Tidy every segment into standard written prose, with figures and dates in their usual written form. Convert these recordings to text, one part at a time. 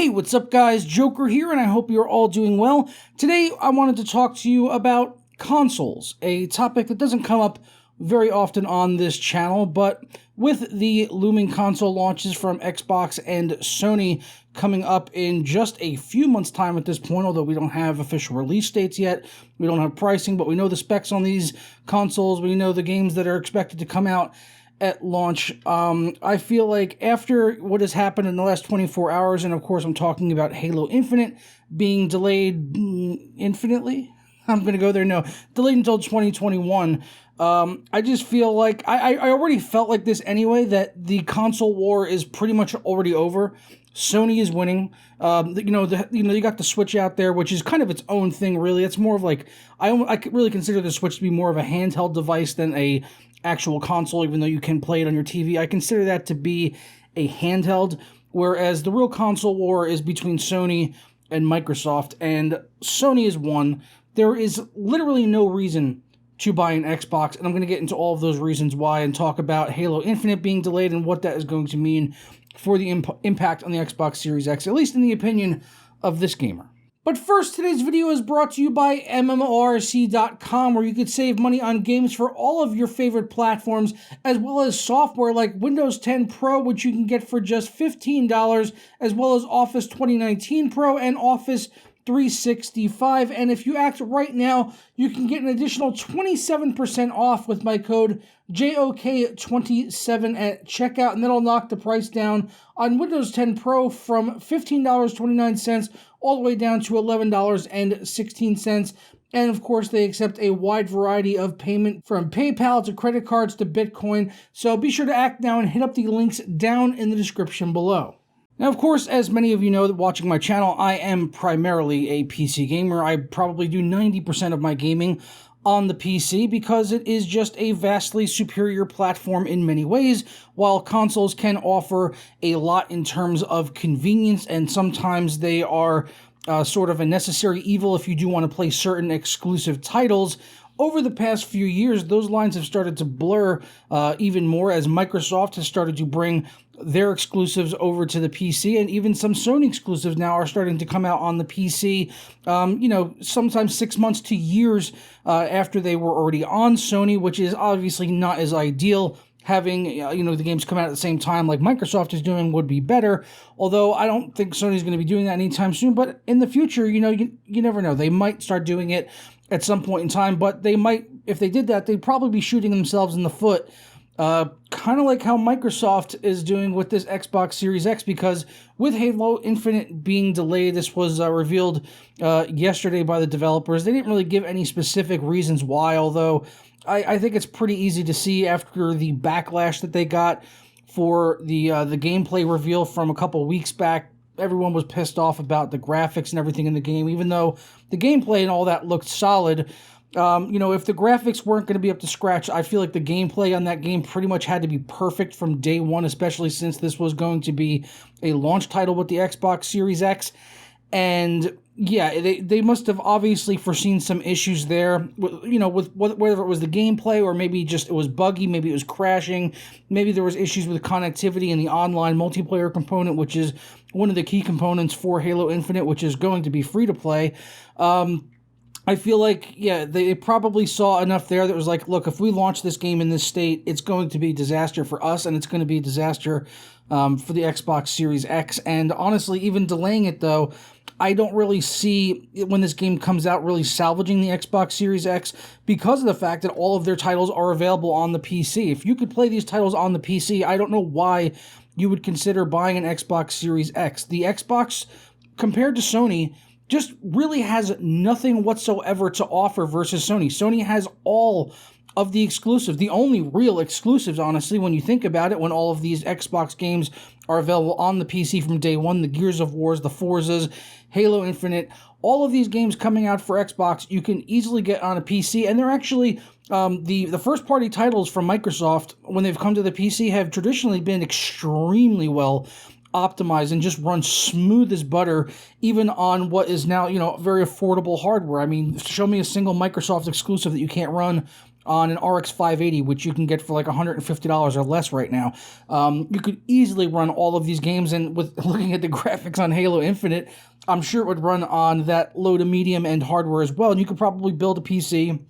Hey, what's up guys? Joker here, and I hope you're all doing well. Today, I wanted to talk to you about consoles, a topic that doesn't come up very often on this channel, but with the looming console launches from Xbox and Sony coming up in just a few months' time at this point, although we don't have official release dates yet, we don't have pricing, but we know the specs on these consoles, we know the games that are expected to come out at launch. I feel like after what has happened in the last 24 hours, and of course I'm talking about Halo Infinite being delayed infinitely, I'm going to go there, no, delayed until 2021, I just feel like, I already felt like this anyway, that the console war is pretty much already over. Sony is winning. You got the Switch out there, which is kind of its own thing, really. It's more of like, I really consider the Switch to be more of a handheld device than a actual console, even though you can play it on your TV. I consider that to be a handheld, whereas the real console war is between Sony and Microsoft, and Sony has won. There is literally no reason to buy an Xbox, and I'm going to get into all of those reasons why and talk about Halo Infinite being delayed and what that is going to mean for the impact on the Xbox Series X, at least in the opinion of this gamer. But first, today's video is brought to you by MMORC.com, where you could save money on games for all of your favorite platforms, as well as software like Windows 10 Pro, which you can get for just $15, as well as Office 2019 Pro and Office 365. And if you act right now, you can get an additional 27% off with my code JOK27 at checkout, and that'll knock the price down on Windows 10 Pro from $15.29 all the way down to $11.16. And of course, they accept a wide variety of payment from PayPal to credit cards to Bitcoin. So be sure to act now and hit up the links down in the description below. Now, of course, as many of you know that watching my channel, I am primarily a PC gamer. I probably do 90% of my gaming on the PC because it is just a vastly superior platform in many ways, while consoles can offer a lot in terms of convenience, and sometimes they are sort of a necessary evil if you do want to play certain exclusive titles. Over the past few years, those lines have started to blur even more as Microsoft has started to bring their exclusives over to the PC, and even some Sony exclusives now are starting to come out on the PC, sometimes 6 months to years after they were already on Sony, which is obviously not as ideal. Having, the games come out at the same time like Microsoft is doing would be better, although I don't think Sony's going to be doing that anytime soon, but in the future, you never know. They might start doing it at some point in time, but they might, if they did that, they'd probably be shooting themselves in the foot, kind of like how Microsoft is doing with this Xbox Series X, because with Halo Infinite being delayed, this was revealed yesterday by the developers. They didn't really give any specific reasons why, although I think it's pretty easy to see after the backlash that they got for the gameplay reveal from a couple weeks back. Everyone was pissed off about the graphics and everything in the game, even though the gameplay and all that looked solid. If the graphics weren't going to be up to scratch, I feel like the gameplay on that game pretty much had to be perfect from day one, especially since this was going to be a launch title with the Xbox Series X. And yeah, they must have obviously foreseen some issues there, with whether it was the gameplay or maybe just it was buggy, maybe it was crashing, maybe there was issues with connectivity and the online multiplayer component, which is one of the key components for Halo Infinite, which is going to be free to play. I feel like, yeah, they probably saw enough there that was like, look, if we launch this game in this state, it's going to be a disaster for us, and it's going to be a disaster for the Xbox Series X. And honestly, even delaying it, though, I don't really see, when this game comes out, really salvaging the Xbox Series X because of the fact that all of their titles are available on the PC. If you could play these titles on the PC, I don't know why you would consider buying an Xbox Series X. The Xbox, compared to Sony, just really has nothing whatsoever to offer versus Sony. Sony has all of the exclusives, the only real exclusives, honestly, when you think about it, when all of these Xbox games are available on the PC from day one, the Gears of Wars, the Forzas, Halo Infinite, all of these games coming out for Xbox, you can easily get on a PC, and they're actually, the first-party titles from Microsoft, when they've come to the PC, have traditionally been extremely well optimized and just run smooth as butter, even on what is now, very affordable hardware. I mean, show me a single Microsoft exclusive that you can't run on an RX 580, which you can get for like $150 or less right now. You could easily run all of these games, and with looking at the graphics on Halo Infinite, I'm sure it would run on that low to medium end hardware as well, and you could probably build a PC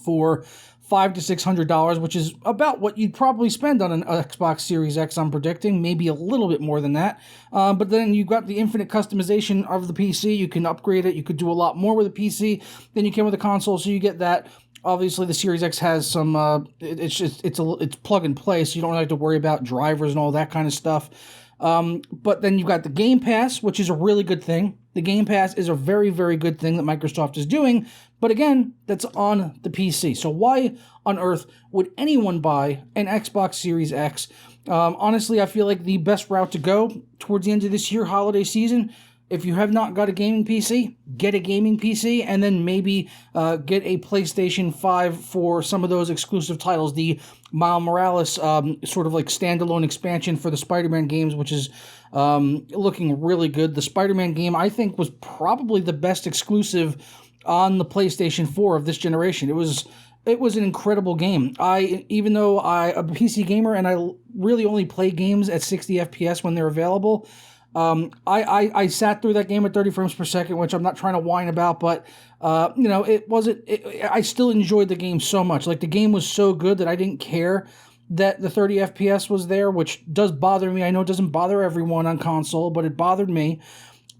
for $500 to $600, which is about what you'd probably spend on an Xbox Series X, I'm predicting, maybe a little bit more than that. But then you've got the infinite customization of the PC. You can upgrade it. You could do a lot more with a PC than you can with a console, so you get that. Obviously, the Series X has some, it's plug and play, so you don't really have to worry about drivers and all that kind of stuff. But then you've got the Game Pass, which is a really good thing. The Game Pass is a very, very good thing that Microsoft is doing, but again, that's on the PC. So why on earth would anyone buy an Xbox Series X? Honestly, I feel like the best route to go towards the end of this year, holiday season, if you have not got a gaming PC, get a gaming PC, and then maybe get a PlayStation 5 for some of those exclusive titles. The Miles Morales sort of like standalone expansion for the Spider-Man games, which is looking really good. The Spider-Man game, I think, was probably the best exclusive on the PlayStation 4 of this generation. It was an incredible game. Even though I'm a PC gamer and I really only play games at 60 FPS when they're available, I sat through that game at 30 frames per second, which I'm not trying to whine about, but, I still enjoyed the game so much. Like, the game was so good that I didn't care that the 30 FPS was there, which does bother me. I know it doesn't bother everyone on console, but it bothered me.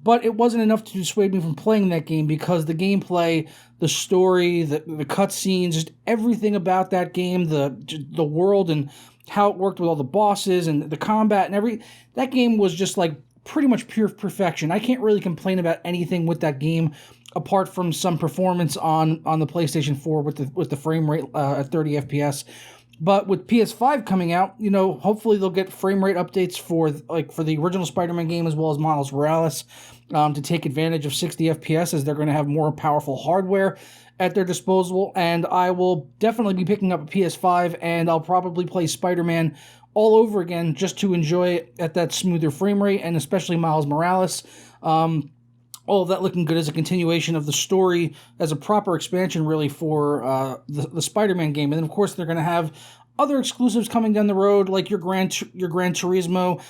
But it wasn't enough to dissuade me from playing that game, because the gameplay, the story, the cutscenes, just everything about that game, the world and how it worked with all the bosses and the combat and that game was just like pretty much pure perfection. I can't really complain about anything with that game apart from some performance on the PlayStation 4 with the frame rate at 30 FPS. But with PS5 coming out, hopefully they'll get frame rate updates for the original Spider-Man game as well as Miles Morales to take advantage of 60 FPS, as they're going to have more powerful hardware at their disposal. And I will definitely be picking up a PS5, and I'll probably play Spider-Man all over again just to enjoy it at that smoother frame rate, and especially Miles Morales. All of that looking good as a continuation of the story, as a proper expansion, really, for the Spider-Man game. And then, of course, they're going to have other exclusives coming down the road, like your Gran Turismo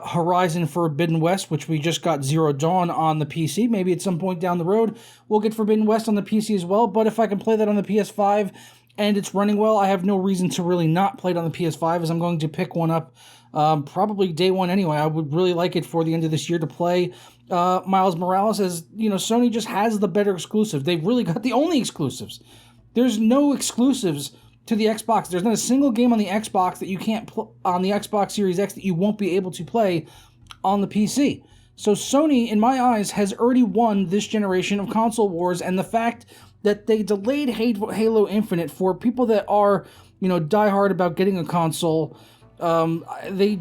Horizon Forbidden West, which we just got Zero Dawn on the PC. Maybe at some point down the road, we'll get Forbidden West on the PC as well. But if I can play that on the PS5 and it's running well, I have no reason to really not play it on the PS5, as I'm going to pick one up probably day one anyway. I would really like it for the end of this year to play Miles Morales, as Sony just has the better exclusive. They've really got the only exclusives. There's no exclusives to the Xbox. There's not a single game on the Xbox that you can't on the Xbox Series X that you won't be able to play on the PC. So Sony, in my eyes, has already won this generation of console wars, and the fact that they delayed Halo Infinite for people that are, diehard about getting a console, they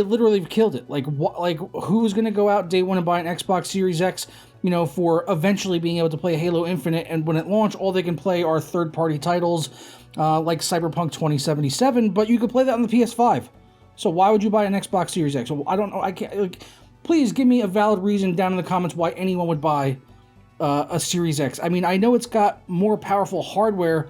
literally killed it. Like who's going to go out day one and buy an Xbox Series X, for eventually being able to play Halo Infinite, and when it launched, all they can play are third-party titles like Cyberpunk 2077, but you could play that on the PS5. So why would you buy an Xbox Series X? I don't know. I can't. Please give me a valid reason down in the comments why anyone would buy a Series X. I mean, I know it's got more powerful hardware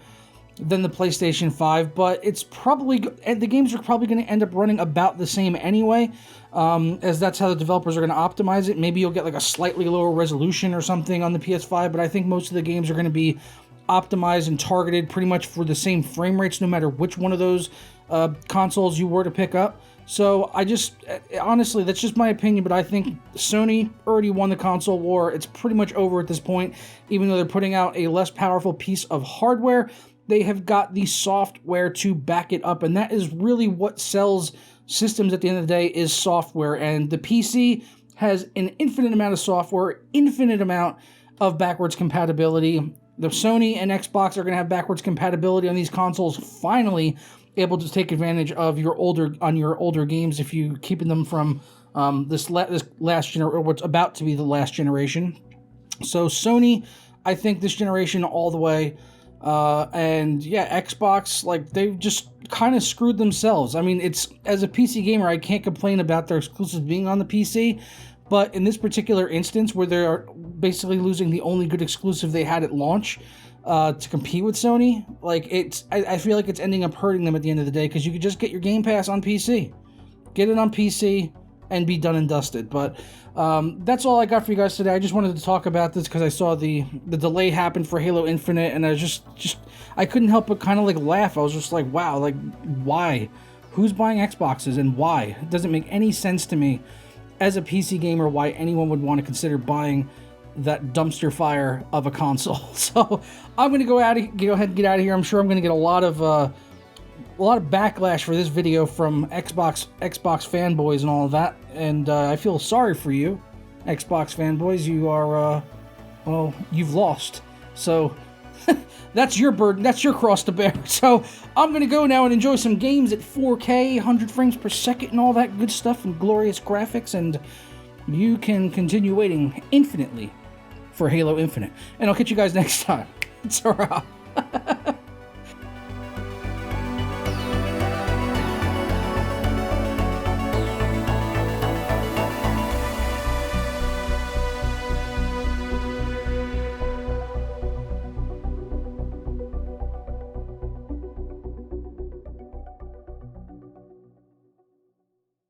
than the PlayStation 5, but it's probably, the games are probably going to end up running about the same anyway, as that's how the developers are going to optimize it. Maybe you'll get like a slightly lower resolution or something on the PS5, but I think most of the games are going to be optimized and targeted pretty much for the same frame rates, no matter which one of those consoles you were to pick up. So honestly, that's just my opinion, but I think Sony already won the console war. It's pretty much over at this point. Even though they're putting out a less powerful piece of hardware, they have got the software to back it up, and that is really what sells systems at the end of the day, is software. And the PC has an infinite amount of software, infinite amount of backwards compatibility. The Sony and Xbox are going to have backwards compatibility on these consoles, finally able to take advantage of your older games if you keeping them from this last generation, or what's about to be the last generation. So Sony, I think this generation all the way. And yeah, Xbox, like, they've just kind of screwed themselves. I mean, as a PC gamer, I can't complain about their exclusives being on the PC, but in this particular instance, where they're basically losing the only good exclusive they had at launch, to compete with Sony. Like, I feel like it's ending up hurting them at the end of the day, because you could just get your Game Pass on PC. Get it on PC and be done and dusted. But that's all I got for you guys today. I just wanted to talk about this because I saw the delay happen for Halo Infinite, and I just I couldn't help but kind of like laugh. I was just like, wow, like, why? Who's buying Xboxes and why? It doesn't make any sense to me as a PC gamer why anyone would want to consider buying that dumpster fire of a console. So I'm gonna go ahead and get out of here. I'm sure I'm gonna get a lot of backlash for this video from Xbox fanboys and all of that, and I feel sorry for you, Xbox fanboys. You are well, you've lost. So that's your burden, that's your cross to bear. So I'm gonna go now and enjoy some games at 4K, 100 frames per second, and all that good stuff, and glorious graphics, and you can continue waiting infinitely for Halo Infinite. And I'll catch you guys next time. Ta-ra.